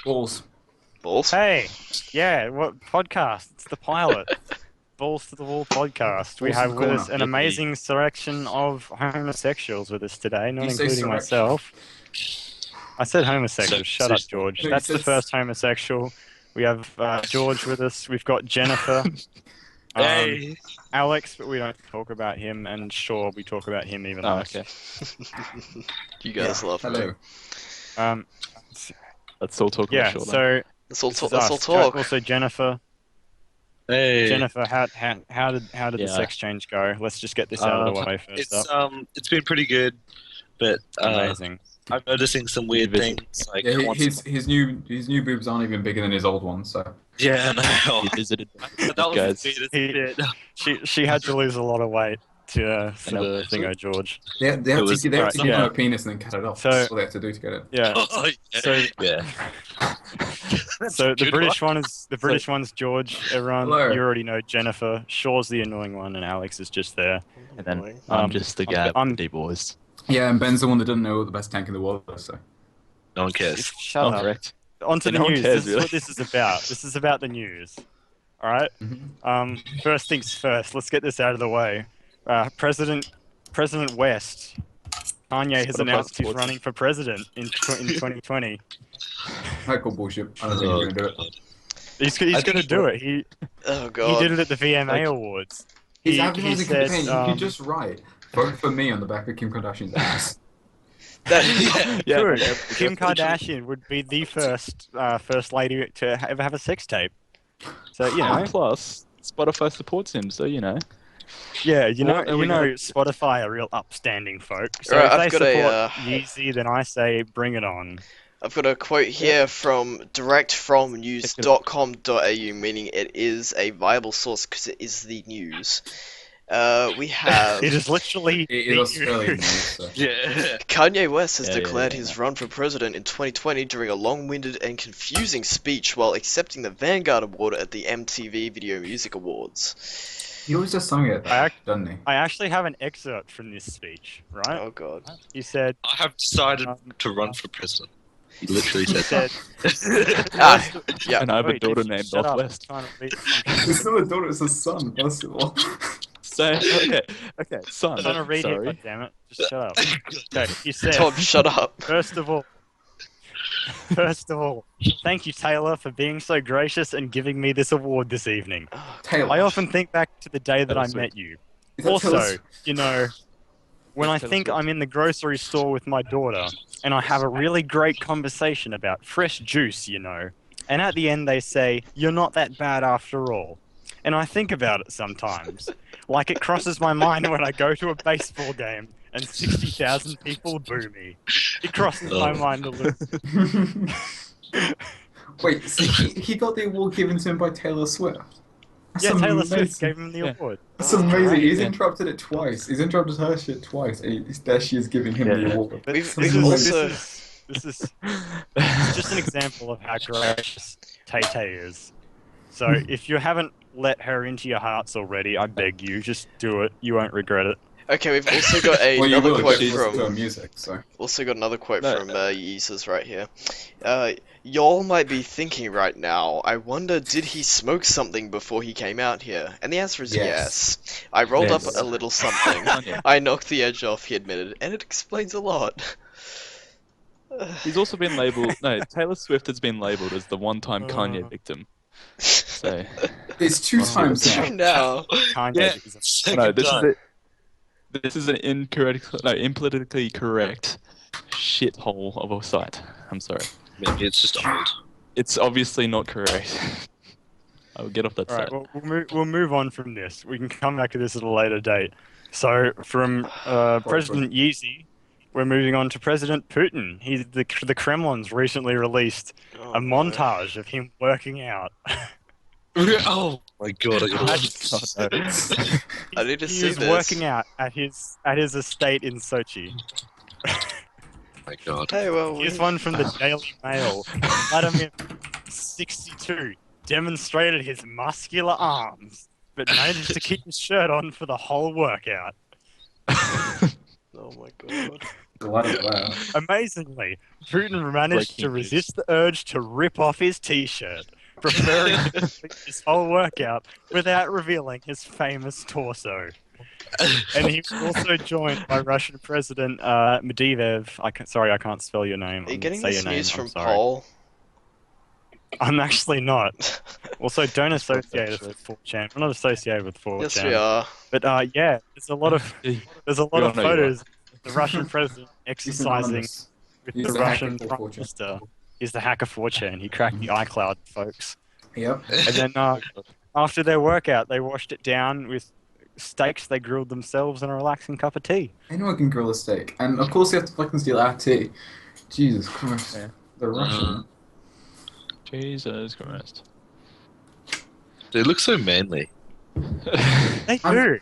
Balls. Balls? Hey, yeah, what podcast? It's the pilot. Balls to the Wall podcast. We Balls to have the with us corner. an amazing selection of homosexuals with us today, not You say including selection. myself. I said homosexual. Shut up, George. No, you That's the said first homosexual. We have George with us. We've got Jennifer, Hey. Alex, but we don't talk about him, and Shaw, we talk about him even less. Okay. You guys love Hello. me. Um, Let's all talk yeah. about Shaw then. Let's all This talk. is Let's all us. talk. Also, Jennifer. Hey. Jennifer, how did the Yeah. sex change go? Let's just get this out of the way first up. It's been pretty good, but Amazing. I'm noticing some weird You visit- things. Like Yeah, once- his new boobs aren't even bigger than his old ones, so. yeah, no. You visited But that was guys. the He- weirdest bit. She had to lose a lot of weight to for know. the thingo, George. They have to was- give alright, him yeah. a penis and then cut it off. So- That's what they have to do to get it. Yeah. Oh, yeah. So Yeah. so the Good British one's George. Everyone, Hello. you already know Jennifer. Shaw's the annoying one, and Alex is just there. And then Annoying. I'm just the guy I'm- with the deep voice. Yeah, and Ben's the one that doesn't know what the best tank in the world is, so. No one cares. Shut Oh, up. correct. On to Yeah, the no one news. cares, This is really. what this is about. This is about the news. All right. First things first. Let's get this out of the way. President West, Kanye has Spotify announced he's supports running for president in 2020. I call bullshit. I don't think he's gonna do it. He's I going think to do it. He Oh god. did it at the VMA Like- Awards. He's He advertising said, campaign. You could just write, vote for me on the back of Kim Kardashian's ass. That, Yeah, True. okay. Kim Kardashian would be the first lady to ever have a sex tape. So you know, And plus, Spotify supports him, so you know. yeah, you know, Well, there we go. Spotify are real upstanding folk. So Alright, if I've they got a, support Yeezy, then I say bring it on. I've got a quote here from directfromnews.com.au, meaning it is a viable source because it is the news. We have It is literally It is the Australian news. news, so. Yeah. Kanye West has Yeah, declared yeah. his run for president in 2020 during a long-winded and confusing speech while accepting the Vanguard Award at the MTV Video Music Awards. He always does something like that, doesn't he? I actually have an excerpt from this speech, right? Oh god. He said, I have decided to run for president. He literally said that. Ah, yeah. And I have a Wait, daughter just named shut up, Northwest. I'm trying to read It's not a daughter, it's a son, first of all. So, okay, son. I'm trying to read it, Sorry. goddammit. Just shut up. Okay, he said, Tom, shut up. First of all, thank you, Taylor, for being so gracious and giving me this award this evening. Taylor. I often think back to the day that Taylor I Swift. met you. Is that Taylor Also, you know, when I Taylor think Swift. I'm in the grocery store with my daughter and I have a really great conversation about fresh juice, you know, and at the end they say, "You're not that bad after all." And I think about it sometimes. Like it crosses my mind when I go to a baseball game and 60,000 people boo me. It crosses my mind a little. Wait, so he got the award given to him by Taylor Swift? That's Yeah, Taylor amazing. Swift gave him the Yeah. award. That's amazing. He's Yeah. interrupted it twice. He's interrupted her shit twice. And there she is giving him the Yeah. award. But We've- this we've is- also- this is just an example of how gracious Tay Tay is. So if you haven't let her into your hearts already, I beg you, just do it. You won't regret it. Okay, we've also got Well, you another will, quote she's to her from music, so. another quote No. from Yeezus right here. Y'all might be thinking right now, I wonder did he smoke something before he came out here? And the answer is Yes. yes. I rolled Yes. up a little something. Kanye. I knocked the edge off, he admitted, and it explains a lot. He's also been labeled. No, Taylor Swift has been labeled as the one-time Kanye victim. So, It's two times It's now. true now. Kanye Yeah. is a Second no, this is time. it. This is an impolitically correct shithole of a site. I'm sorry. Maybe it's just old. It's obviously not correct. I will get off that Alright, site. well, we'll move on from this. We can come back to this at a later date. So, from President Yeezy, we're moving on to President Putin. The Kremlin's recently released Oh, a no. montage of him working out. Oh my god, I got God, no. I need to he see was this. working out at his estate in Sochi. my god. Hey, well, Here's one from the Daily Mail. Vladimir, 62, demonstrated his muscular arms, but managed to keep his shirt on for the whole workout. Oh my god. Bloody wow. Amazingly, Putin managed to Breaking news. resist the urge to rip off his t-shirt, preferring to complete his whole workout without revealing his famous torso. And he was also joined by Russian President Medvedev. Sorry, I can't spell your name. Are you getting Say this your name. news I'm from sorry. Paul? I'm actually not. Also, don't That's not associate us actually. with 4chan. We're not associated with 4chan. Yes, we are. But yeah, there's a lot of We photos all of know you are. the Russian president He's exercising anonymous. with He's the the hacker Russian for Prime 4chan. Minister. He's the hacker 4chan. He cracked the iCloud, folks. Yep. And then after their workout, they washed it down with steaks they grilled themselves and a relaxing cup of tea. Anyone can grill a steak. And of course you have to fucking steal our tea. Jesus Christ. Yeah. The Russian. Jesus Christ. They look so manly. They I'm- do.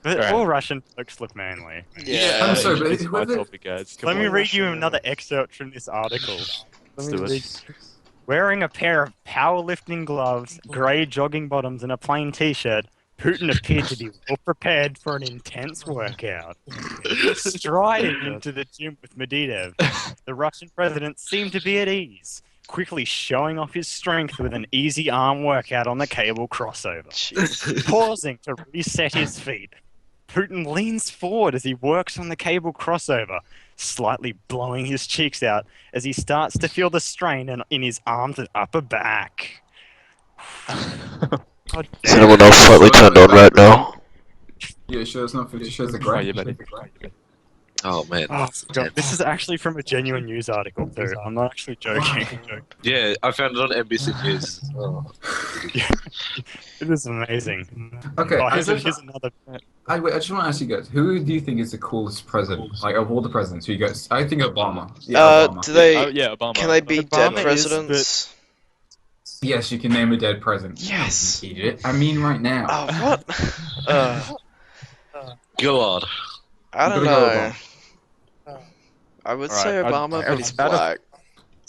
But Alright. all Russian folks look manly. Yeah. I'm sorry, but it's my whoever- topic, guys. Come Let me on. read you another excerpt from this article. Let's Let do me it. read- Wearing a pair of powerlifting gloves, grey jogging bottoms, and a plain t-shirt, Putin appeared to be well prepared for an intense workout. Striding into the gym with Medvedev, the Russian president seemed to be at ease, quickly showing off his strength with an easy arm workout on the cable crossover. Jeez. Pausing to reset his feet, Putin leans forward as he works on the cable crossover, slightly blowing his cheeks out as he starts to feel the strain in his arms and upper back. God Is damn. anyone else slightly turned on right now? Yeah, sure, it's not 50 shows are Oh, great. yeah, buddy. Oh man. Oh, God. This is actually from a genuine news article, too. I'm not actually joking. Yeah, I found it on NBC News. Oh. It is amazing. Okay, Oh, here's here's another. I just want to ask you guys, who do you think is the coolest president? Like, of all the presidents, who you guys? I think Obama. Yeah, Obama. Do they? Oh, yeah, Obama. Can they be dead Obama is, presidents? Yes, you can name a dead president. Yes. Idiot. I mean, right now. Oh, what? Go on. I don't I'm gonna go know. I would say Alright, Obama, but he's out of- black.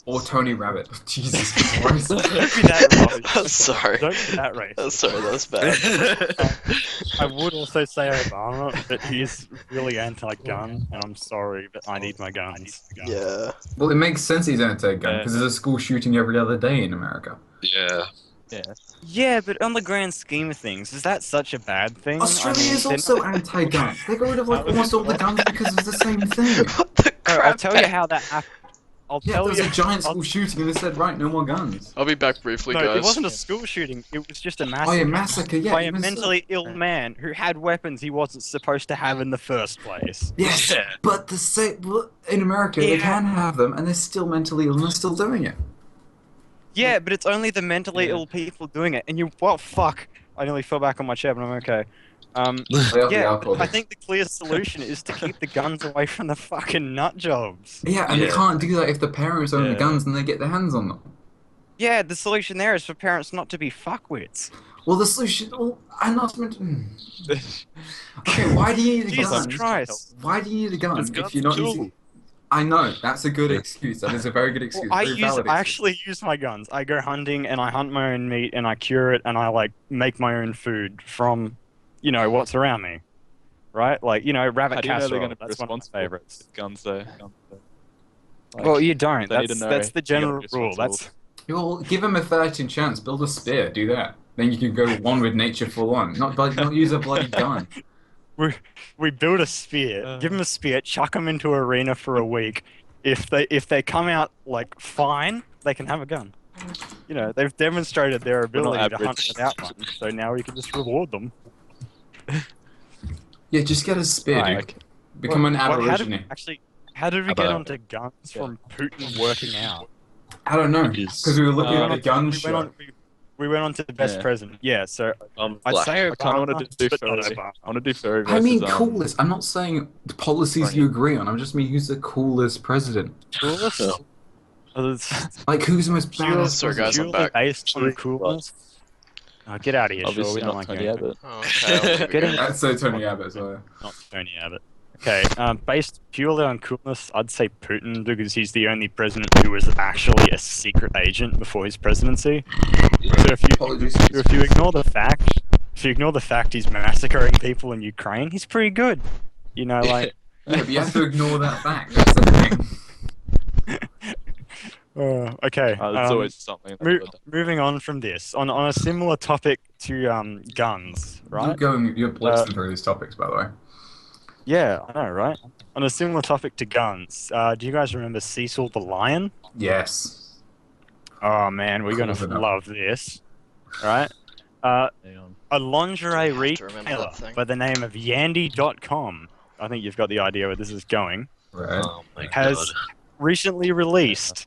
Or Tony Rabbit. Jesus Christ. Don't be that racist. I'm sorry. Don't be that racist. I'm sorry, that's bad. I would also say Obama, but he is really anti-gun, and I'm sorry, but I need my guns. Yeah. Well, it makes sense he's anti-gun, because there's a school shooting every other day in America. Yeah. Yeah, but on the grand scheme of things, is that such a bad thing? Australia I mean, is they're also not- anti-gun. They got rid of like almost all the guns because of the same thing. What the Oh, crap? I'll tell you how that happened. I'll Yeah, tell there was you. a giant school shooting and they said, right, no more guns. I'll be back briefly, No, guys. it wasn't a school shooting. It was just a Oh massacre. yeah, massacre, yeah. by a even so. mentally ill man who had weapons he wasn't supposed to have in the first place. Yes, Yeah. but the same in America they Yeah. can have them, and they're still mentally ill and they're still doing it. Yeah, but it's only the mentally Yeah. ill people doing it. And you, well, fuck. I nearly fell back on my chair, but I'm okay. Lay off the Yeah, alcohol. I think the clear solution is to keep the guns away from the fucking nut jobs. Yeah, and they Yeah. can't do that if the parents own the Yeah. guns and they get their hands on them. Yeah, the solution there is for parents not to be fuckwits. Well, the solution. Well, I'm not meant. Okay, why do you need a Jesus gun? Christ. Why do you need a gun Because if guns you're not are cool. using? I know that's a good excuse. That is a very good Well, excuse. I very valid excuse. actually use my guns. I go hunting and I hunt my own meat and I cure it and I like make my own food from, you know, what's around me, right? Like, you know, How rabbit do you know they're casserole. going to be That's one of my responsible favorites. with guns, though? Like, Well, you don't. they need to know That's the you gotta general be rule. responsible. That's Well, give them a 13 chance. Build a spear. Do that. Then you can go one with nature full on. Not use a bloody gun. we build a spear, give them a spear, chuck them into an arena for a week. If they come out like fine, they can have a gun. You know, they've demonstrated their not ability to hunt average. without one. So now we can just reward them. Yeah, just get a spear, Right. dude. Become an How did aborigine. how did we get About- onto guns from Putin working out? I don't know. Because- Because we were looking Uh, at the gun we show. went on. We went on to the best Yeah. president. Yeah, so I'd black. say Obama, I kind of want to do but not furry. Obama. I want to do furry versus, I mean, coolest. I'm not saying the policies Right. you agree on. I'm just mean who's the coolest president. Coolest? Yeah. It's Like who's the most badass Sorry, president? guys, I'm purely back. based on coolness. Oh, get out of here, Shaw. Obviously We don't not like Tony you. Abbott. Oh, okay, I'll leave it Get in. go. That's so Tony Abbott. So. Not Tony Abbott. Okay, based purely on coolness, I'd say Putin because he's the only president who was actually a secret agent before his presidency. So Apologies. if you ignore the fact, he's massacring people in Ukraine, he's pretty good. You know, like Yeah, but you have to ignore that fact. That's the thing. Okay. There's always something. Moving on from this, on a similar topic to guns, right? You're blitzing through these topics, by the way. Yeah, I know, right? On a similar topic to guns, do you guys remember Cecil the Lion? Yes. Oh man, we're gonna Close enough. love this, right? A lingerie You have to remember retailer that thing. by the name of Yandy.com, I think you've got the idea where this is going, Right. Oh my has god. recently released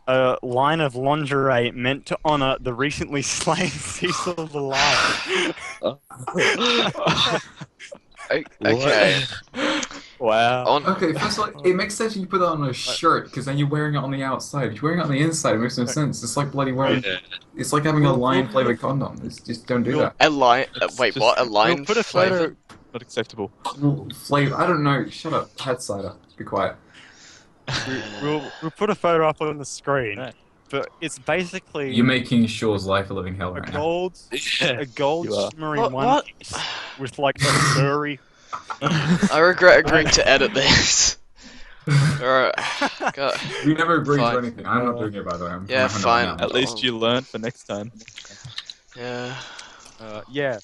a line of lingerie meant to honor the recently slain Cecil the Lion. Okay. Wow. Okay, first of all, it makes sense if you put that on a shirt because then you're wearing it on the outside. If you're wearing it on the inside, it makes no sense. It's like bloody wearing. Yeah. It's like having a lion flavored condom. Just don't do that. A lion. Wait, just- what? A We'll lion put a flavor? photo. Not acceptable. Flavor. I don't know. Shut up. Head cider. Be quiet. We'll put a photo up on the screen, Right. but it's basically You're making Shaw's life a living hell a right now. gold, a gold You are. shimmering What- one what? piece with like a furry. I regret agreeing to edit this. Alright. God. We never agreed Fine. to anything. I'm not doing it, by the way. I'm Yeah, trying to fine. hunt it At down. least you learn for next time. Yeah. Yeah.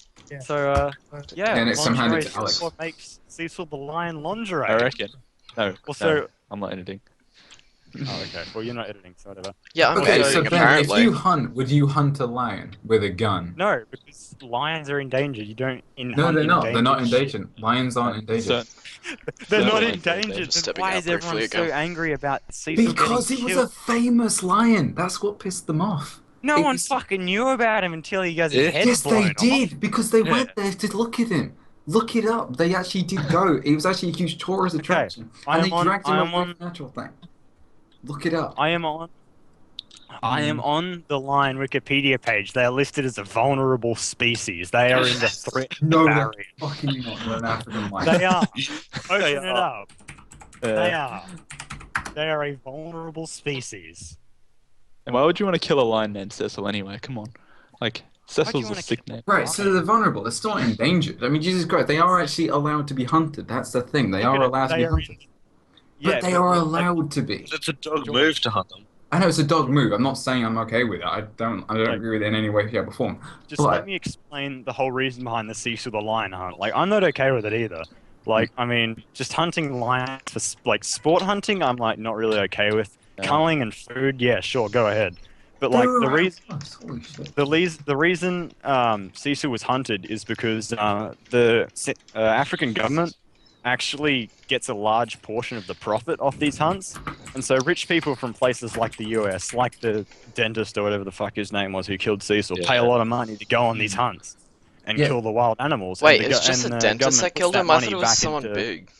So yeah. Yeah, next time hand it to lingerie is Alex. what makes Cecil the Lion lingerie. I reckon. No. Also- no, I'm not editing. Oh, okay. Well, you're not editing, so whatever. Yeah, I'm Okay, editing so Ben, apparently. if you hunt, would you hunt a lion with a gun? No, because lions are endangered. You don't No, hunt they're not. They're not shit. endangered. Lions aren't endangered. So, They're No, not lions are endangered. endangered. Then Stepping why out is everyone briefly so again. angry about Cecil Because getting he was killed? a famous lion. That's what pissed them off. No it one was- fucking knew about him until he got his Yeah. head Yes, blown they off. did. Because they went there to look at him. Look it up. They actually did go. It was actually a huge tourist attraction. I And am they on- dragged him I up am with on- a natural thing. Look it up. I am on the Lion Wikipedia page. They are listed as a vulnerable species. They are in the threat No, barrier. they're fucking not. They're an African lion. They are. They Open it are. up. They are. They are a vulnerable species. And why would you want to kill a lion named Cecil anyway? Come on. Like, Cecil's a wanna sick name. Right, so they're vulnerable. They're still not endangered. I mean, Jesus Christ, they are actually allowed to be hunted. That's the thing. They Look are at it. allowed to They be are hunted. Yeah, But they are like, allowed to be. It's a dog move to hunt them. I know it's a dog move. I'm not saying I'm okay with it. I don't Like- agree with it in any way, shape, or form. just But- let me explain the whole reason behind the Cecil the Lion hunt. Like, I'm not okay with it either. Like, I mean, just hunting lions for like sport hunting, I'm like not really okay with. Yeah. Culling and food, yeah, sure, go ahead. But like They're the around reason us. Holy shit. the reason Cecil was hunted is because the African government actually gets a large portion of the profit off these hunts, and so rich people from places like the US, like the dentist or whatever the fuck his name was who killed Cecil, pay a Yeah. lot of money to go on these hunts and Yeah. kill the wild animals. Wait, and the it's go- just and a the dentist government that puts killed that him? I money thought it was back someone into- big.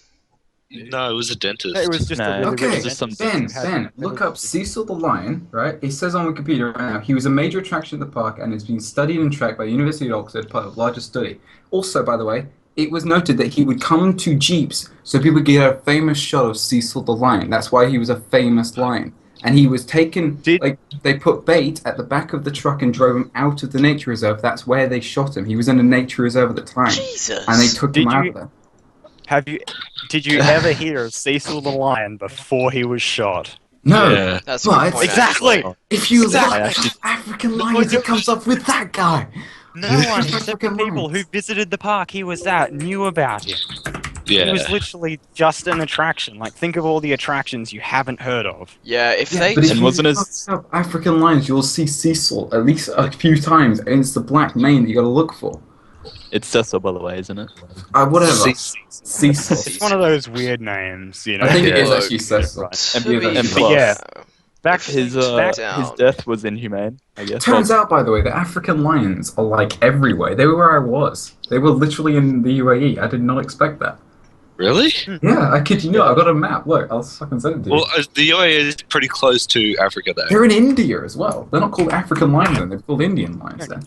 No, it was a dentist. It was just No. a really Okay, rich Just some dentist Ben, who had- Ben, look up Cecil the Lion, right? It says on Wikipedia right now, he was a major attraction at the park and has been studied and tracked by the University of Oxford, part of a larger study. Also, by the way, it was noted that he would come to jeeps so people could get a famous shot of Cecil the Lion. That's why he was a famous lion. And he was taken, like, they put bait at the back of the truck and drove him out of the nature reserve. That's where they shot him. He was in a nature reserve at the time. Jesus. And they took him Did out you- of there. Did you ever hear of Cecil the Lion before he was shot? No, Yeah. That's a but good point, Exactly. actually. if you Exactly. look at African lions, it comes up with that guy. No one African except the people who lions. visited the park he was at knew about him. He Yeah. was literally just an attraction. Like, think of all the attractions you haven't heard of. Yeah, if Yeah, they but if And you wasn't look his- up African lions, you'll see Cecil at least a few times, and it's the black mane that you gotta look for. It's Cecil, by the way, isn't it? Whatever. Cecil. Cecil. It's one of those weird names, you know. I think it is Look, actually Cecil. Right. To And be and fair, yeah. Back His back, his death was inhumane, I guess. Turns out, by the way, that African lions are like everywhere. They were where I was. They were literally in the UAE. I did not expect that. Really? Yeah, I kid you not. I got a map. Look, I'll fucking send it to you. Well, the UAE is pretty close to Africa, though. They're in India as well. They're not called African lions then. They're called Indian lions then.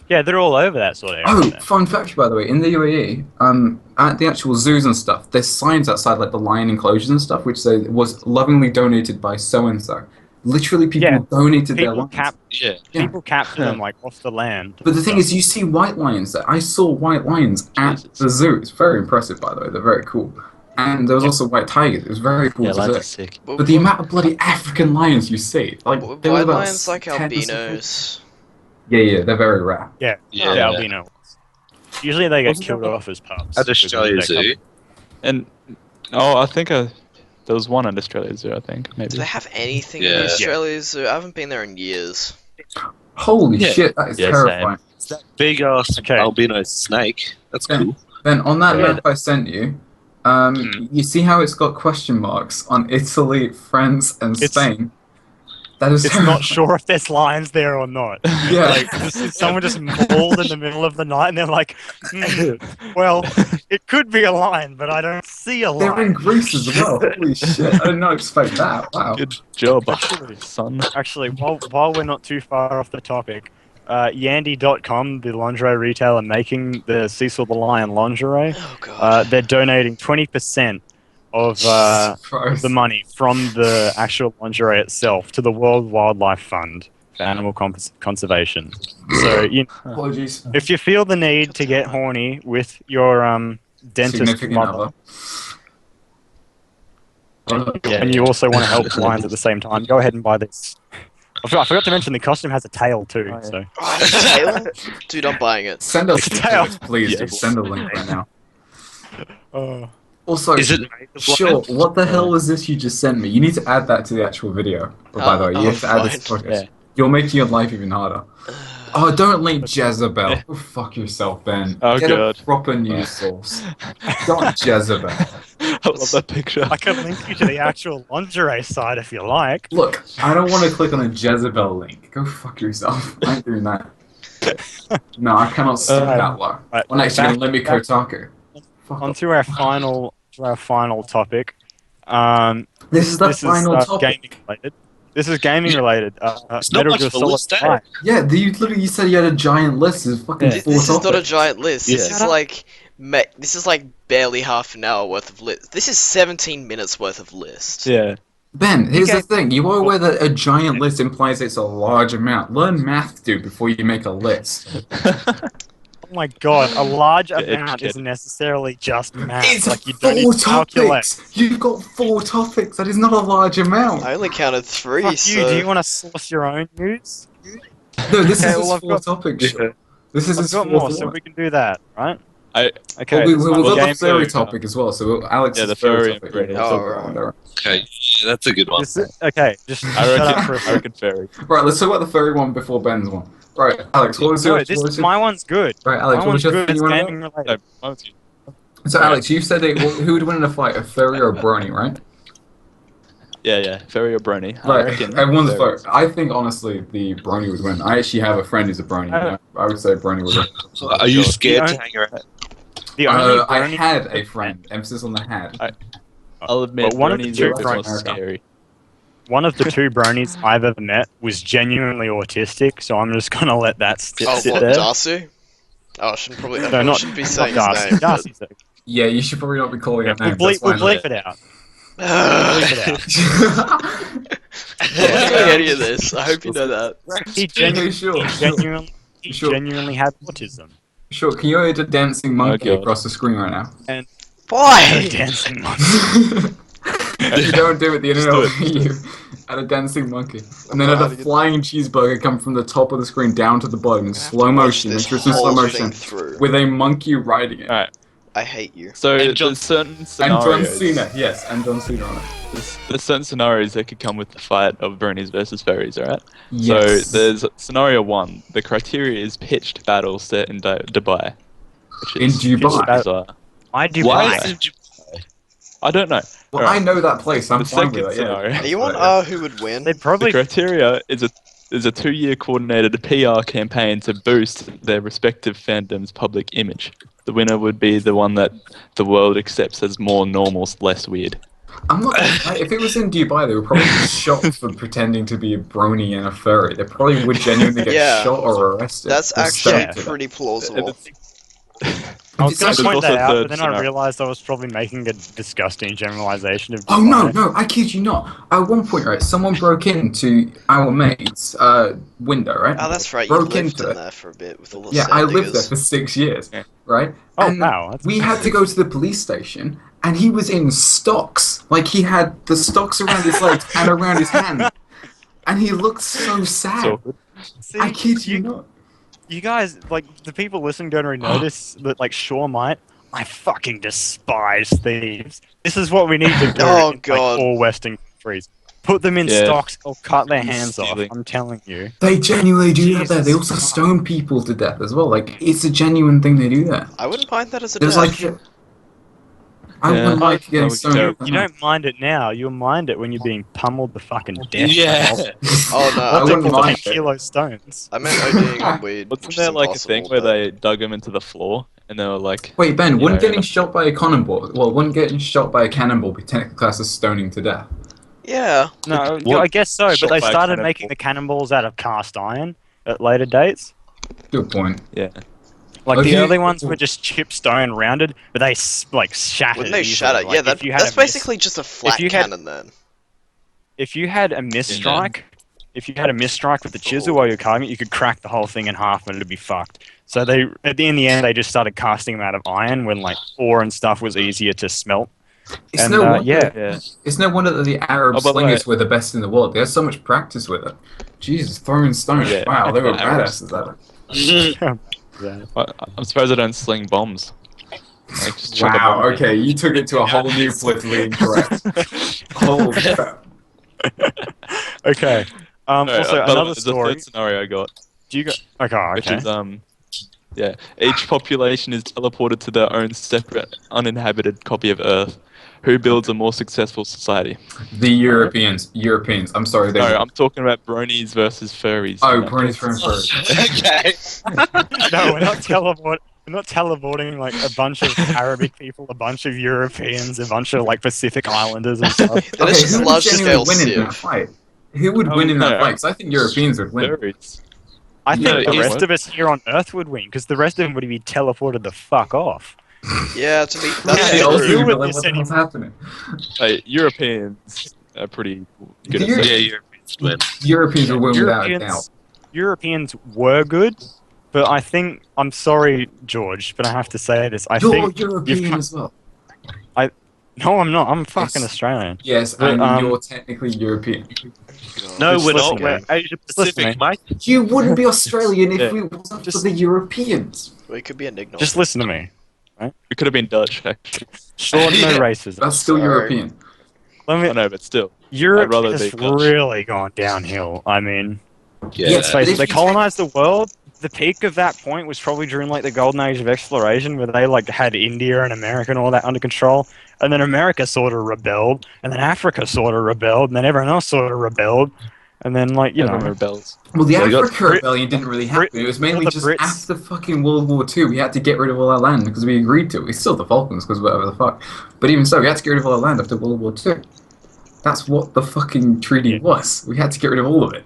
yeah, they're all over that sort of Oh, area. fun fact, by the way, in the UAE, at the actual zoos and stuff, there's signs outside like the lion enclosures and stuff, which say it was lovingly donated by so and so. Literally, people Yeah, donated their People lions. Yeah. Yeah. People capture them like off the land. But the thing is, you see white lions there. I saw white lions at Jesus. the zoo. It's very impressive, by the way. They're very cool. And there was also white tigers. It was very cool Yeah, to lions see. are sick. But But the amount of bloody African lions you see, like there was white about lions like 10 or something. albinos. Yeah, they're very rare. Yeah, Yeah. the albino ones. Usually they get Wasn't killed there off as pups. At because Australia they're Zoo. And I think there was one at Australia Zoo. I think maybe. Do they have anything in Yeah. Australia Zoo? I haven't been there in years. Holy Yeah. shit, that is Yeah, terrifying. It's that big ass Okay. albino snake. That's Yeah. cool. Then on that Yeah. map I sent you, Hmm. you see how it's got question marks on Italy, France, and It's- Spain? That is It's terrifying. not sure if there's lions there or not. Yeah. Like, someone just mauled in the middle of the night, and they're like, well, it could be a lion, but I don't see a They're in lion. Greece as well. Holy shit! I did not expect that. Wow. Good job, Actually- son. Actually, while we're not too far off the topic, Yandy.com, the lingerie retailer making the Cecil the Lion lingerie, Oh god. they're donating 20% of Christ. the money from the actual lingerie itself to the World Wildlife Fund for animal conservation. So, Apologies. if you feel the need to get horny with your dentist Significant mother, other. Yeah, and you also want to help lions at the same time, go ahead and buy this. I forgot to mention the costume has a tail too. Oh, yeah. So Oh, it's Taylor? Dude, I'm buying it. Send us It's a tail. links, please. Yes. Dude. Send a link right now. Also, Is it made of sure. lions? What the hell was this you just sent me? You need to add that to the actual video. Oh, by the way, you have to add this to the podcast. Yeah. You're making your life even harder. Oh, don't link Jezebel. Go fuck yourself, Ben. Oh, Get God. a proper news source. Not Jezebel. I love that picture. I can link you to the actual lingerie site if you like. Look, I don't want to click on a Jezebel link. Go fuck yourself. I ain't doing that. No, I cannot stoop that low. Right, Well, actually, back- let me Kotaku. Fuck On off. to our final topic. This is the This final is topic. gaming related. This is gaming related. It's not much Gear of a Solid list, eh? 5. Yeah, you said you had a giant list. There's fucking Yeah. four This is topics. not a giant list. This Yeah. is like this is like barely half an hour worth of list. This is 17 minutes worth of list. Yeah. Ben, here's Okay. the thing. You are aware that a giant list implies it's a large amount. Learn math, dude, before you make a list. Oh my god, a large Get amount educated. isn't necessarily just math. It's Like, you don't four need to calculate. topics. You've got 4 topics. That is not a large amount. I only counted 3, Fuck you, so do you want to source your own news? No, this Okay, is well, his I've 4 got- topics. Yeah. Sure. This is I've his got 4th more, so one. we can do that, right? I- Okay. Well, this we've one got the game- furry so- topic as well. So Alex Yeah, is the furry furry topic. and Yeah, Bronies. so Oh, go on right. there. Okay, yeah, that's a good one. Okay, just I shut up for a reckon, I second. reckon fairy. Right, let's talk about the furry one before Ben's one. Right, Alex, what was No, your... this what was is your- my one's good. Right, Alex, My what was one's your good. thing It's you wanted gaming No, related. mine's you. So, Alex, you said who would win in a fight, a furry or a brony, right? Yeah, fairy or brony. I Right, reckon everyone's fairy. vote. I think, honestly, the brony would win. I actually have a friend who's a brony. I would say brony would win. Are you Sure. scared Yeah. to hang around? The only I brony- had a friend. Emphasis on the had. I'll admit, But one of the bronies two are a bit more bronies- scary. One of the 2 bronies I've ever met was genuinely autistic, so I'm just gonna let that sit oh, what, there. Darcy? Oh, I shouldn't probably. I No, not, shouldn't be not saying Darcy. his name. Darcy's okay. Yeah, you should probably not be calling it We'll names. bleep, That's we'll fine. bleep it out. But... Bleep it out. I'm not doing any of this. I hope you know that. He Okay, genuinely, sure, he Sure. genuinely had autism. sure. Can you add a dancing monkey God. across the screen right now? Why? Dancing monkey. If you don't do it, the internet do will it. hear you. Add a dancing monkey. And then add a Glad you- flying cheeseburger come from the top of the screen down to the bottom in I have to slow watch motion. this Make sure it's in slow whole motion. thing through. With a monkey riding it. Alright, I hate you. so And John- there's certain And scenarios. John Cena, yes, and John Cena on it. There's certain scenarios that could come with the fight of bronies versus fairies, alright? Yes. So there's scenario 1. The criteria is pitched battle set in Dubai. Which is In Dubai? pitched bizarre. I do Why buy is it. it? I don't know. Well, Alright. I know that place. I'm The fine second with it. Yeah. scenario. Are you on Yeah. who would win? They'd The probably criteria is a 2-year coordinated PR campaign to boost their respective fandom's public image. The winner would be the one that the world accepts as more normal, less weird. I'm not. If it was in Dubai, they would probably get shot for pretending to be a brony and a furry. They probably would genuinely get Yeah. shot or arrested. That's or actually sent to them. pretty plausible. I was going It's to point also that out, third but then I scenario. realized I was probably making a disgusting generalization of Oh no, Dubai. no! I kid you not. At one point, right, someone broke into our mate's window, right? Oh, that's right. You Broke lived into in it. there for a bit with all the Yeah, sand I lived there diggers. for 6 years, Yeah. right? Oh, And wow. That's we had to go to the police station and he was in stocks. Like he had the stocks around his legs and around his hand, and he looked so sad. So good. See, I kid you not. you guys, like, the people listening don't really notice that, like, Shaw might. I fucking despise thieves. This is what we need to do Oh, in, God. like, all Western countries. Put them in Yeah. stocks or cut their hands off. Stealing. I'm telling you. They genuinely do that there. They Jesus also Christ. stone people to death as well. Like it's a genuine thing they do there. I wouldn't mind that as a There's death. like I Yeah. wouldn't like getting That would be stoned. terrible. You don't mind it now. You'll mind it when you're being pummeled to fucking death. Yeah. Oh no, I I, wouldn't Multiple 10 mind it. kilo stones. I meant ODing on weed. Wasn't which there is like a impossible, thing where but- they dug him into the floor and they were like, Wait, Ben, wouldn't Yeah. getting shot by a cannonball? Well, wouldn't getting shot by a cannonball be technically classed as stoning to death? Yeah. No, What? I guess so, but Shot they by a started cannonball. making the cannonballs out of cast iron at later dates. Good point. yeah. Like, Oh, the you- early ones were just chip stone rounded, but they, like, shattered. Wouldn't they easily. shatter? Like, Yeah, if you had that's a basically just a flat you had- cannon then. If you had a misstrike, with the chisel while you're cutting it, you could crack the whole thing in half and it'd be fucked. So in the end, they just started casting them out of iron when, like, ore and stuff was easier to smelt. It's And, no wonder. yeah. Yeah. It's no wonder that the Arab Oh, by the slingers were the best in the world. They had so much practice with it. Jesus, throwing stones. Yeah. Wow, they were The Arabs. badasses at it. Yeah. I'm surprised they don't sling bombs. Like, just chuck a Wow, bomb in. okay, you took it to a whole new politically incorrect. Holy crap. Okay. Alright, Also, by the way, another there's a story. third scenario I got, Do you go? Okay. which Okay. is yeah, each population is teleported to their own separate, uninhabited copy of Earth. Who builds a more successful society? The Europeans. Europeans. I'm sorry, they. No, I'm talking about Bronies versus Furries. Oh, in that Bronies case. from first. Okay. No, we're not teleporting. We're not teleporting like a bunch of Arabic people, a bunch of Europeans, a bunch of like Pacific Islanders and stuff. Then it's just who would large genuinely scale win in that sieve. fight? Who would Oh, win in that no. fight? 'Cause I think Europeans would win. Furries. I think No, the yeah. rest of us here on Earth would win because the rest of them would be teleported the fuck off. Yeah, to be Yeah, that's the Yeah, old true. you people would are like, be what the hell's sitting- happening? Hey, Europeans are pretty good at You're- that. Yeah, Europeans win. Europeans will win without a doubt. Europeans were good, but I think I'm sorry, George, but I have to say this. I You're think European come- as well. no, I'm not. I'm fucking Yes. Australian. Yes, But, and you're technically European. No, Just we're listen not. to We're me. Asia Just listen to Pacific, me. mate. You wouldn't be Australian if Yeah. we wasn't for Just- the Europeans. We could be a Nignol. Just listen to me. We could have been Dutch, actually. Sure, no Yeah. racism. That's still Sorry. European. Let I me. know, but still. Europe I'd rather has be Dutch. really gone downhill. I mean, Yeah. Yes, face it, if they you colonized the world. The peak of that point was probably during like the golden age of exploration, where they like had India and America and all that under control, and then America sort of rebelled, and then Africa sort of rebelled, and then everyone else sort of rebelled, and then like you Everyone know, rebels. Well, the Well, you got Africa Brit- rebellion didn't really Brit- happen. It was mainly the just Brits- after fucking World War II. We had to get rid of all our land because we agreed to. We still the Falklands because whatever the fuck. But even so, we had to get rid of all our land after World War II. That's what the fucking treaty Yeah. was. We had to get rid of all of it.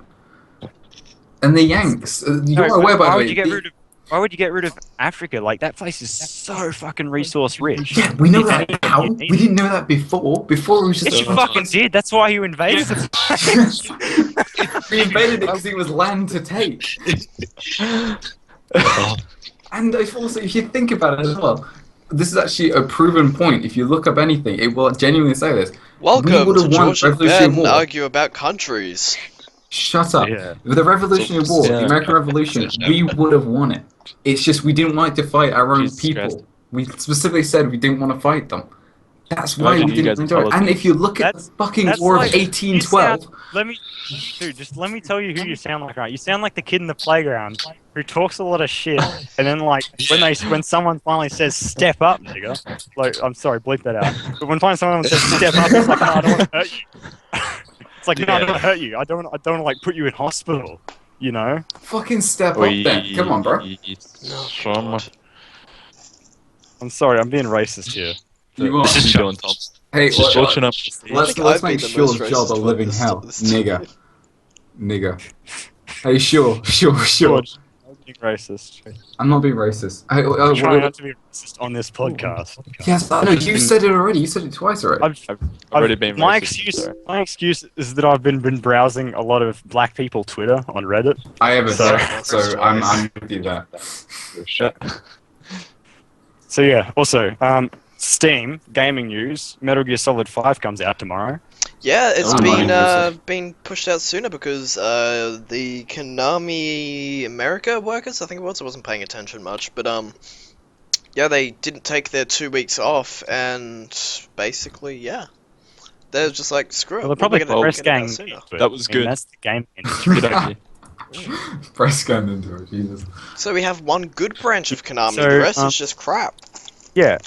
And the Yanks, No, you're but aware by why the would way. you get the- rid of? Why would you get rid of Africa? Like that place is so fucking resource rich. Yeah, we know If that anything, now. you We need- didn't know that before. Before it was just Yes, you fucking did. That's why you invaded the place. we invaded it because it was land to take. And if also, if you think about it as well, this is actually a proven point. If you look up anything, it will genuinely say this. Welcome would've to won George and Revolutionary Ben War. argue about countries. Shut up. Yeah. With the Revolutionary War, the Yeah. American Revolution, we would have won it. It's just we didn't want to fight our own Jesus people. Christ. We specifically said we didn't want to fight them. That's why Imagine we you didn't guys enjoy it. tell us And this. if you look at the fucking that's War like- of 1812, Let me tell you who you sound like, right? You sound like the kid in the playground who talks a lot of shit, and then like when someone finally says "step up," nigga, like I'm sorry, bleep that out. But when finally someone says "step up," it's like, no, I don't want to hurt you. It's like, no, I don't want to hurt you. I don't want to like put you in hospital. You know? fucking step up then. Come on, bro. God. I'm sorry, I'm being racist here. You are. What you doing, Tom? Hey, Just well, watching up. let's think let's I've been make the Shaw's most job a racist one living this- hell, this nigga. Hey, sure. George, I'm being racist. I'm not being racist. I'm trying not to be racist on this podcast. Yes, I know. You said it already. You said it twice already. I've Already been my racist, sorry. excuse is that I've been browsing a lot of black people Twitter on Reddit. I have a So- so I'm with you there. So yeah. Also, Steam gaming news. Metal Gear Solid 5 comes out tomorrow. Yeah, it's Oh, been pushed out sooner because the Konami America workers, I think it was, I wasn't paying attention much, but yeah, they didn't take their 2 weeks off, and basically, yeah, they're just like, screw it, Well, they're probably we're gonna press get it out gang sooner. into it. That was I mean, good. that's the gaming industry. Good idea. Press gun into it, Jesus. So we have one good branch of Konami, So, the rest is just crap. Yeah.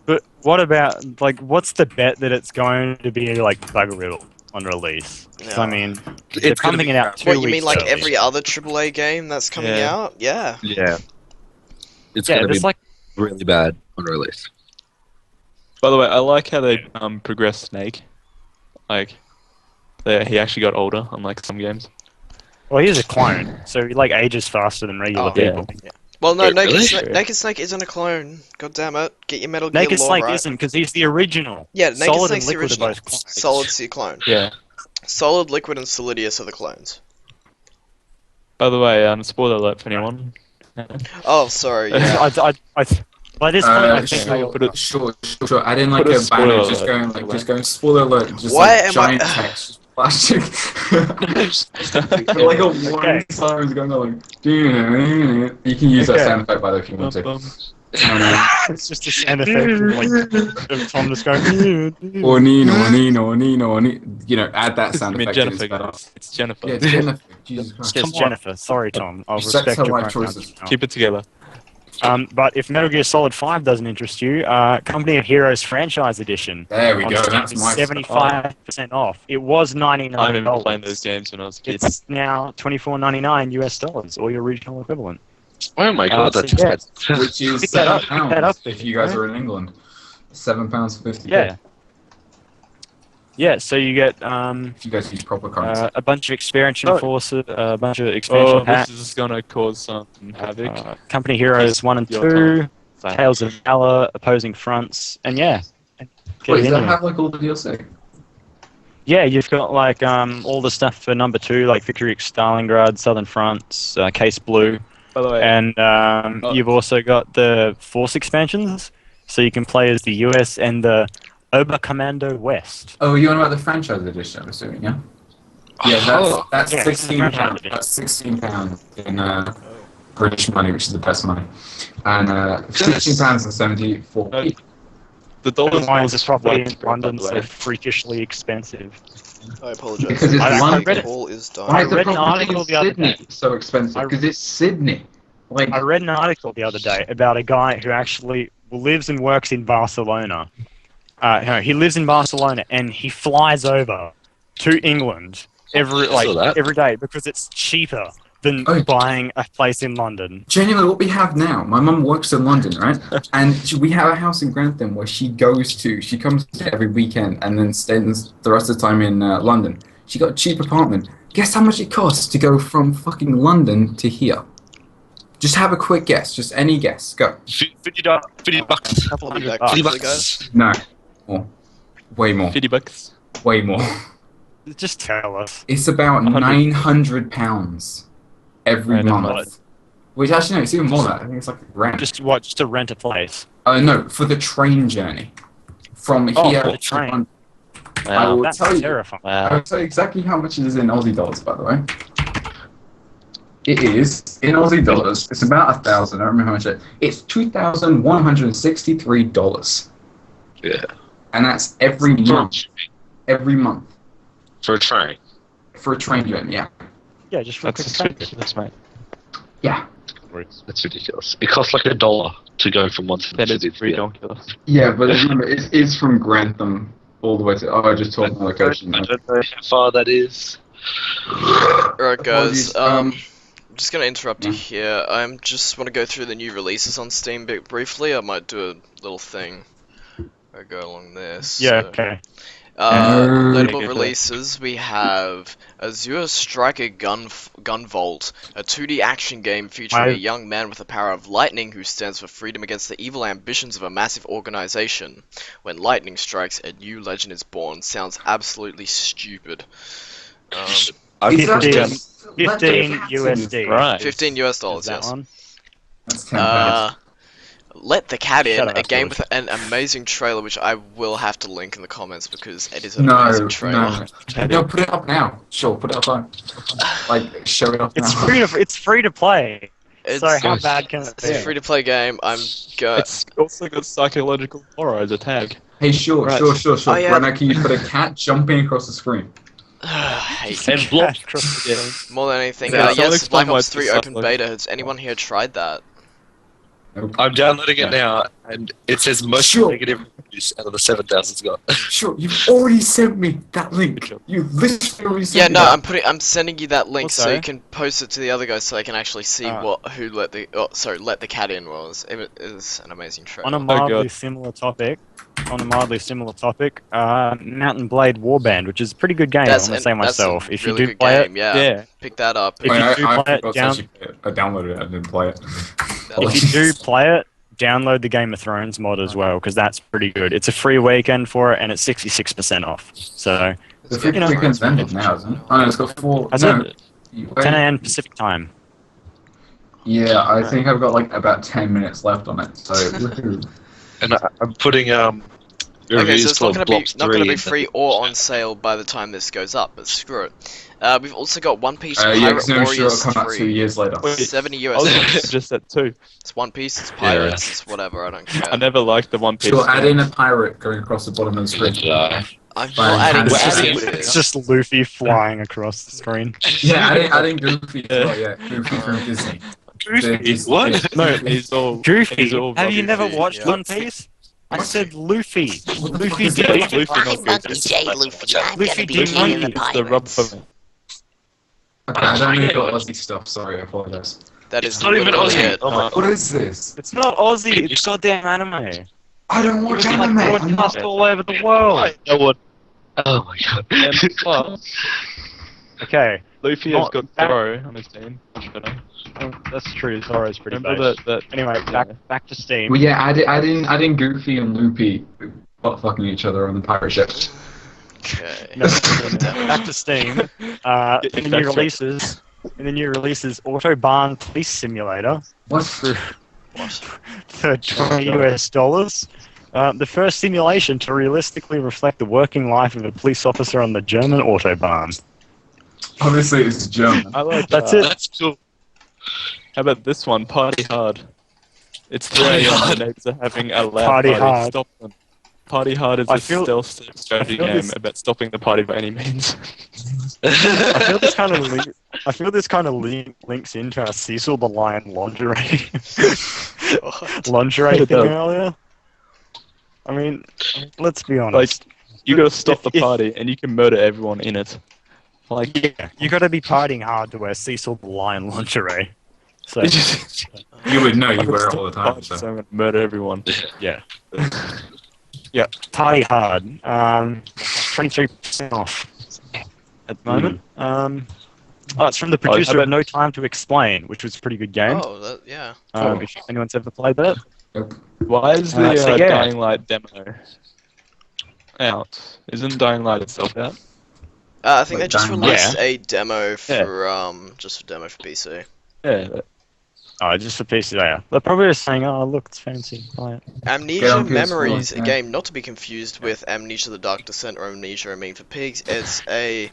But what about, like, what's the bet that it's going to be, like, bug riddle on release? 'Cause, I mean, they're It's gonna pumping be it out crap. 2 What, you weeks mean like early. every other AAA game that's coming Yeah. out? Yeah. Yeah. It's Yeah, gonna be there's, like, really bad on release. By the way, I like how they progress Snake. Like, he actually got older, unlike some games. well, he's a clone, so he, like, ages faster than regular Oh, yeah. people. Well, no, Wait, Naked, really? Snake, Naked Snake isn't a clone. God damn it. Get your Metal Gear Naked lore Snake right. isn't, because he's the original. Yeah, Naked Solid Snake's and the Liquid original. are both clones. Solid's the clone. Yeah. Solid, Liquid, and Solidius are the clones. By the way, spoiler alert for anyone. Oh, sorry, yeah. By this point, I think Sure, put it- sure. Add in like put a a banner, spoiler just alert. going spoiler alert, just Why like am giant I- text, just flashing. Like a warning siren's going on. Like, you can use that Okay. sound effect by the way if you want to. it's just a sound effect of Tom just going. Or Nino. You know, add that I sound mean, effect. Jennifer, in as well. guys. It's Jennifer. Yeah, it's Jennifer. Jesus Christ. It's Come on. Jennifer. Sorry, Tom. I'll Respect respect her your life pronouns. choices. now. Keep it together. But if Metal Gear Solid 5 doesn't interest you, Company of Heroes Franchise Edition There we on go. Steam That's is my 75% off. It was $99. I remember playing those games when I was a kid. It's now $24.99 US dollars, or your regional equivalent. Oh my god, so that's yeah. expensive. Which is Pick that up, £7 pick that up, if you guys right? are in England. £7.50. Yeah. Yeah, so you get If you guys use proper currency. a bunch of expansion Oh. forces, a bunch of expansion Oh, packs. this is gonna cause some havoc. Company Heroes 1 and Your 2, time. Tales of Valor, Opposing Fronts, and yeah. Get Wait, it does in that here. have like all the DLC? Yeah, you've got like all the stuff for number 2, like Victory Stalingrad, Southern Fronts, Case Blue, By the way, and you've also got the Force expansions, so you can play as the US and the Oberkommando West. Oh, you're on about the franchise edition, I'm assuming, yeah? Yeah, Oh. that's Yeah, £16. franchise That's £16 in British money, which is the best money. And £16.74. No, the dollar's Why is this probably in widespread, by London the so way. freakishly expensive? I apologize. Because it's I London. read it. Call is Why dying. is the read an property article in the other Sydney day. so expensive? Because it's Sydney. Like, I read an article the other day about a guy who actually lives and works in Barcelona. No, he lives in Barcelona and he flies over to England every I saw that. every day because it's cheaper than Oh. buying a place in London. genuinely, what we have now, my mum works in London, right? And we have a house in Grantham where she comes to every weekend and then spends the rest of the time in London. She got a cheap apartment. Guess how much it costs to go from fucking London to here? Just have a quick guess. Just any guess. Go. $50. A couple I'll be hundred back bucks. quickly, guys. No. More. Way more. $50. Way more. Just tell us. It's about 100. £900 every Random month. month. Which actually, no, it's even more than that. I think it's like a grand. Just to rent a place. No, for the train journey. From Oh, here for the to train. London. I Wow. will That's tell you. terrifying. I Wow. will tell you exactly how much it is in Aussie dollars, by the way. It is in Aussie dollars. It's about 1,000. I don't remember how much it. It's $2,163, Yeah. and that's every month. Every month For a train. for a train journey. Yeah. Yeah, just for a That's quick just train. ridiculous, mate. Yeah. That's ridiculous. It costs like $1 to go from one city That to is the other. ridiculous. Yeah, but remember, it is from Grantham all the way to. Oh, I just told my location. I don't know how far that is. Alright, guys. Apologies, I'm just gonna interrupt you here. I just want to go through the new releases on Steam briefly. I might do a little thing. I go along this. Yeah, okay. Notable Okay, releases, we have Azure Striker Gunvolt, a 2D action game featuring a young man with the power of lightning who stands for freedom against the evil ambitions of a massive organization. When lightning strikes, a new legend is born. Sounds absolutely stupid. Is Fifteen- that just 15 Legend of USD. Right. $15 US, Is that yes. one? That's £10. Let the Cat Shut In, up, a game George. with an amazing trailer, which I will have to link in the comments because it is an amazing No, trailer. no, put it up now. Sure, put it up. Like, show it off now. It's free to play. So It's, how bad can it it's a be? free-to-play game. It's also got psychological horror as a tag. Hey, sure. Oh, yeah. Right now, can you put a cat jumping across the screen? hate And block. Across the Yeah. screen. more than anything. Yeah, someone Yes, explain Black why Ops it's 3 a open psychological- beta. Has anyone here tried that? Nope. I'm downloading it Yeah. now, and it says most Sure. negative reviews out of the 7,000 it's got. Sure, you've already sent me that link. You literally already sent Yeah, me no, that. I'm sending you that link so Also- you can post it to the other guys so they can actually see who let the cat in was. It is an amazing trailer. On a mildly God. similar topic, Mountain Blade Warband, which is a pretty good game. I'm gonna say myself. That's a If really you do good play game. Yeah, pick that up. If you do I play it forgot to down- actually play it. I downloaded it and didn't play it. if you do play it, download the Game of Thrones mod as well because that's pretty good. It's a free weekend for it, and it's 66% off. So The free weekend's ended now, isn't it? Oh no, it's got 4. Has no. it? 10 a.m. Pacific time. Yeah, I think I've got like about 10 minutes left on it. So, woohoo. And I'm putting Okay, reviews so it's for not gonna Blocks be 3 in free or on sale by the time this goes up, but screw it. We've also got One Piece Yeah, Pirate because I'm sure it'll Warriors come out 2 3. years later. Wait, 70 I was US dollars. just that too. It's One Piece, it's pirates, it's whatever, I don't care. I never liked the One Piece. Sure, add game. in a pirate going across the bottom of the screen. I'm Fine, not adding we're any adding of it. It's this. just Luffy flying across the screen. Yeah, adding Goofy as well, yeah. Goofy from Disney. Goofy? What? No, He's all Goofy. he's all Have you never Goofy, watched yeah. One Piece? I said Luffy. Luffy is D. that? Luffy, not I'm Monkey Goofy. J. Luffy. I'm Luffy gonna be D. king of the Monkey. It's the rubber. pirates. Okay, I don't really got Aussie stuff, sorry, I apologize. That It's is not even literally Aussie. it. Oh my What is this? It's not Aussie. It's goddamn anime. I don't watch anime! I'm not... all over the world. I know what. Oh my god. And plus, Okay, Luffy has Not got that- Zoro on his team. Much better. that's true. Zoro's pretty Remember bad. that? Anyway, back to Steam. Well, yeah, add in Goofy and Loopy fucking each other on the pirate ship. Okay. No, back to Steam. Get In the your new facts releases, Autobahn Police Simulator What? for $20 US. The first simulation to realistically reflect the working life of a police officer on the German Autobahn. Obviously, it's German. I like That's that. it. That's cool. How about this one? Party hard. It's 3 Party a.m. Hard. The neighbors are having a loud Party party. Hard. Stop them. Party hard is I a feel- stealth strategy feel game this- about stopping the party by any means. I feel this kind of links into our Cecil the Lion lingerie lingerie It thing does. earlier. I mean, let's be honest. You gotta stop If- the if- party and you can murder everyone in it. Like, Yeah, you got to be partying hard to wear Cecil the Lion lingerie. So You would know, you wear it all the time, so so. I'm gonna murder everyone. yeah, yeah, party hard. 23% off at the moment. It's from the producer about- of No Time to Explain, which was a pretty good game. Oh, that, yeah. If anyone's ever played that. Yep. Why is the So yeah. Dying Light demo out? Isn't Dying Light itself out? I think Wait, they just Dying released Light? a demo for just a demo for PC. Yeah. Oh, just for PC, yeah. They're probably just saying, oh, look, it's fancy. Buy it. Get Amnesia on PS4, Memories, a yeah. game not to be confused with Amnesia: The Dark Descent or Amnesia: A Mean for Pigs. It's a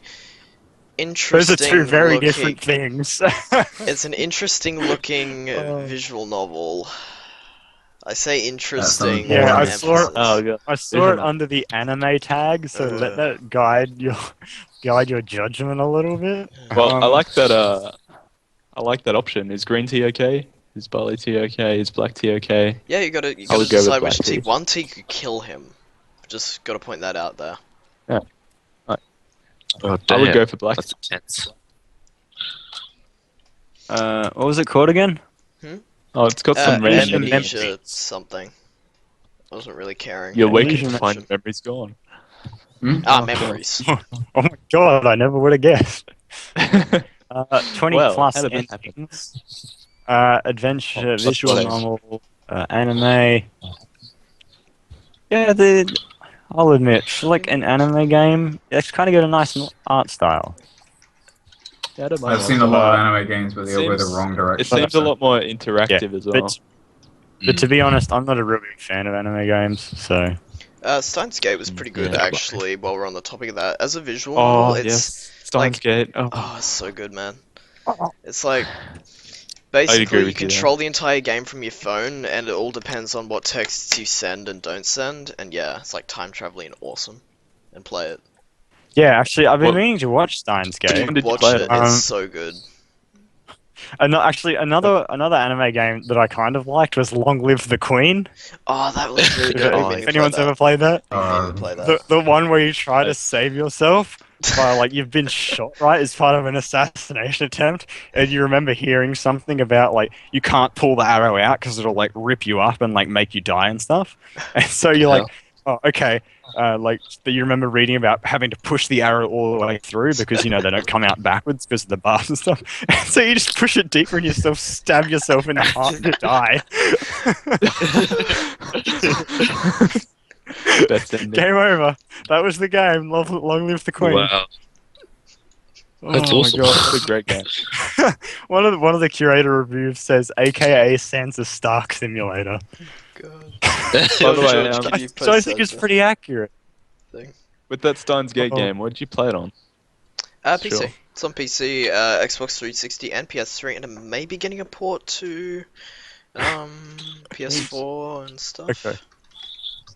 interesting. Those are two very looking- different things. It's an interesting looking visual novel. I say interesting. Yeah, with I an saw it. emphasis. Oh god. I saw it Isn't it? under the anime tag, so let that guide your judgment a little bit. Well, I Um, like that. I like that option. Is green tea okay? Is barley tea okay? Is black tea okay? Yeah, you gotta I decide would go with which black tea. tea. One tea could kill him. Just gotta point that out there. Oh, I would damn. go for black. That's intense. What was it called again? Oh, it's got some random. Amnesia something. I wasn't really caring. You're waking Amnesia to find your memories gone. Ah, Oh, memories. Oh my god, I never would have guessed. 20 Well, plus how did that happen? endings. Adventure, Oh, visual plus novel, anime. Yeah, I'll admit, for like an anime game, it's kind of got a nice art style. Yeah, I don't mind I've that. seen a lot of anime games where they all go the Seems- wrong It direction. seems a lot more interactive as well. But to be honest, I'm not a real big fan of anime games, so... Steins Gate was pretty good, Yeah. actually, while we're on the topic of that. As a visual Oh novel, it's yes, Steins like... Gate. Oh, Oh, it's so good, man. It's like... agree Basically, you with you there. control the entire game from your phone, and it all depends on what texts you send and don't send, and yeah, it's like time traveling awesome. And play it. Yeah, actually, I've been What- meaning to watch Steins Gate. When did you Watch play it, it? it's so good. Actually, another anime game that I kind of liked was Long Live the Queen. Oh, that was really If, good. I if, made if me play anyone's that. ever played that, I made me play that. the one where you try to save yourself by like you've been shot right as part of an assassination attempt, and you remember hearing something about like you can't pull the arrow out because it'll like rip you up and like make you die and stuff, and so you're like, oh okay. Like that you remember reading about having to push the arrow all the way through because you know they don't come out backwards because of the bars and stuff. And so you just push it deeper and you still stab yourself in the heart and you die. Best ending. Game over. That was the game. Long live the Queen. Wow. That's Oh awesome. my god. What a great game. one of the curator reviews says, AKA Sansa Stark Simulator. God. By the way, George, can you So I post think that it's pretty accurate. thing? With that Steins Gate Oh. game, what did you play it on? PC. Sure. It's on PC, Xbox 360, and PS3, and it may be getting a port to PS4 and stuff. Okay.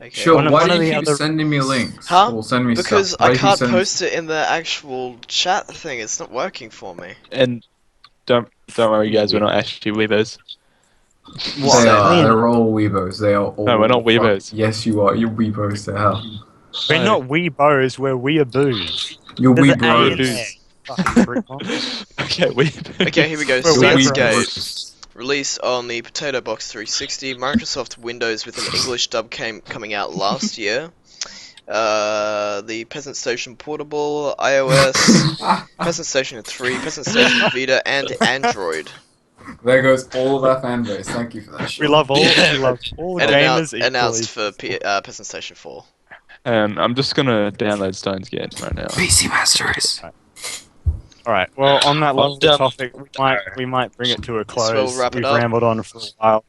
Okay. Sure, One of why do the you keep other- sending me links? Huh? Or send me Because stuff? Why I do you can't send- post it in the actual chat thing. It's not working for me. And don't worry, guys, we're not actually weebos. They are. What? They're all weebos. They are all. No, we're not weebos. Yes, you are. You're weebos to hell. We're not weebos, we're weeaboos. You're There's an A in weebros. there. Fucking prick. Okay, weebos. Okay, here we go. We're Steins weebros. Gate. Released on the Potato Box 360, Microsoft Windows with an English dub coming out last year. The Peasant Station Portable, iOS, Peasant Station 3, Peasant Station Vita, and Android. There goes all of our fan base. Thank you for that. We love all And gamers announced equally. for Peasant Station 4. I'm just gonna download Steins Gate right now. PC Master Race. Alright, well on that lovely done. topic, we might bring it to a close. we'll wrap it We've up. rambled on for a while.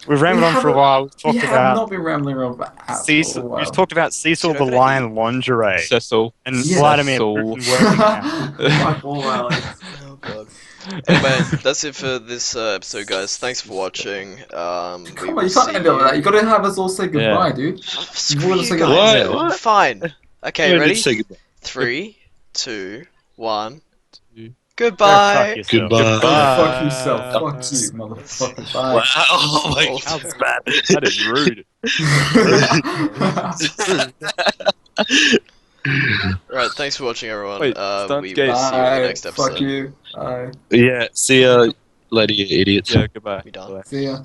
We've rambled on for a while. We've talked We have about not been rambling around for Cecil. a while. We've talked about Cecil Should the I go Lion lingerie Cecil. and Yeah. Vladimir Cecil. Putin working out. Fuck all Alex. Oh god. Anyway, that's it for this episode, guys. Thanks for watching. Come on, We you will can't see end it like that. You you. gotta have us all say goodbye, Yeah. dude. Screw wanna you say guys. goodbye? What? Fine. Okay, When did ready? you say goodbye? 3, 2, 1. Two. Go Goodbye. fuck yourself. Goodbye. Go fuck yourself. Fuck you, motherfucker. Bye. Wow. Oh my Oh, god. That's bad. That is rude. Right, thanks for watching, everyone. Wait, We Stunt will Gate. see you in the Bye. next episode. Fuck you. Bye. Yeah. See ya, lady idiots. Yeah, goodbye. We done. Bye. See ya.